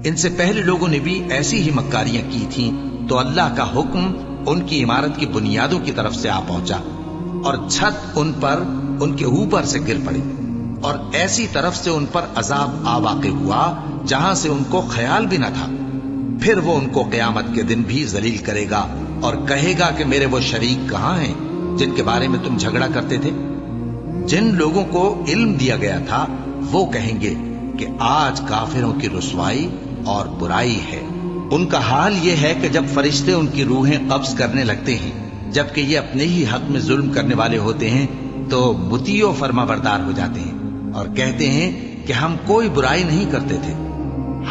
ان سے پہلے لوگوں نے بھی ایسی ہی مکاریاں کی تھیں، تو اللہ کا حکم ان کی عمارت کی بنیادوں کی طرف سے آ پہنچا اور چھت ان پر ان کے اوپر سے گر پڑی، اور ایسی طرف سے ان پر عذاب آ واقع ہوا جہاں سے ان کو خیال بھی نہ تھا۔ پھر وہ ان کو قیامت کے دن بھی ذلیل کرے گا اور کہے گا کہ میرے وہ شریک کہاں ہیں جن کے بارے میں تم جھگڑا کرتے تھے؟ جن لوگوں کو علم دیا گیا تھا وہ کہیں گے کہ آج کافروں کی رسوائی اور برائی ہے۔ ان کا حال یہ ہے کہ جب فرشتے ان کی روحیں قبض کرنے لگتے ہیں، جبکہ یہ اپنے ہی حق میں ظلم کرنے والے ہوتے ہیں، تو مطیع و فرما بردار ہو جاتے ہیں اور کہتے ہیں کہ ہم کوئی برائی نہیں کرتے تھے۔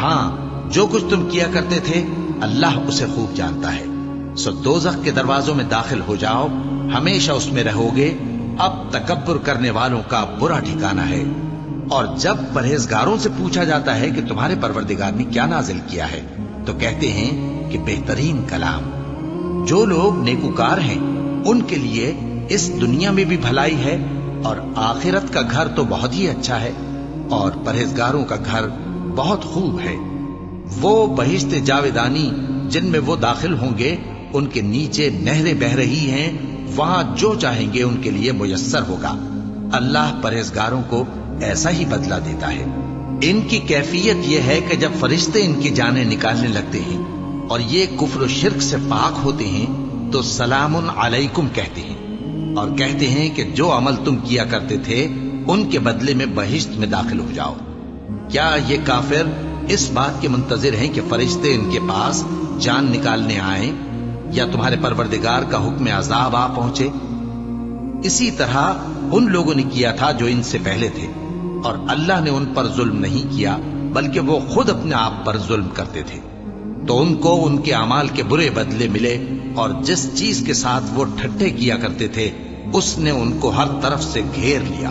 ہاں، جو کچھ تم کیا کرتے تھے اللہ اسے خوب جانتا ہے۔ سو دوزخ کے دروازوں میں داخل ہو جاؤ، ہمیشہ اس میں رہو گے، اب تکبر کرنے والوں کا برا ٹھکانہ ہے۔ اور جب پرہیزگاروں سے پوچھا جاتا ہے کہ تمہارے پروردگار نے کیا نازل کیا ہے، تو کہتے ہیں کہ بہترین کلام۔ جو لوگ نیکوکار ہیں ان کے لیے اس دنیا میں بھی بھلائی ہے اور آخرت کا گھر تو بہت ہی اچھا ہے، اور پرہیزگاروں کا گھر بہت خوب ہے۔ وہ بہشت جاویدانی جن میں وہ داخل ہوں گے، ان کے نیچے نہریں بہہ رہی ہیں، وہاں جو چاہیں گے ان کے لیے میسر ہوگا۔ اللہ پرہیزگاروں کو ایسا ہی بدلہ دیتا ہے۔ ان کی کیفیت یہ ہے کہ جب فرشتے ان کی جانیں نکالنے لگتے ہیں اور یہ کفر و شرک سے پاک ہوتے ہیں تو سلام علیکم کہتے ہیں، اور کہتے ہیں کہ جو عمل تم کیا کرتے تھے ان کے بدلے میں بہشت میں داخل ہو جاؤ۔ کیا یہ کافر اس بات کے منتظر ہیں کہ فرشتے ان کے پاس جان نکالنے آئیں یا تمہارے پروردگار کا حکم عذاب آ پہنچے؟ اسی طرح ان لوگوں نے کیا تھا جو ان سے پہلے تھے، اور اللہ نے ان پر ظلم نہیں کیا بلکہ وہ خود اپنے آپ پر ظلم کرتے تھے۔ تو ان کو ان کے اعمال کے برے بدلے ملے، اور جس چیز کے ساتھ وہ ٹھٹھے کیا کرتے تھے اس نے ان کو ہر طرف سے گھیر لیا۔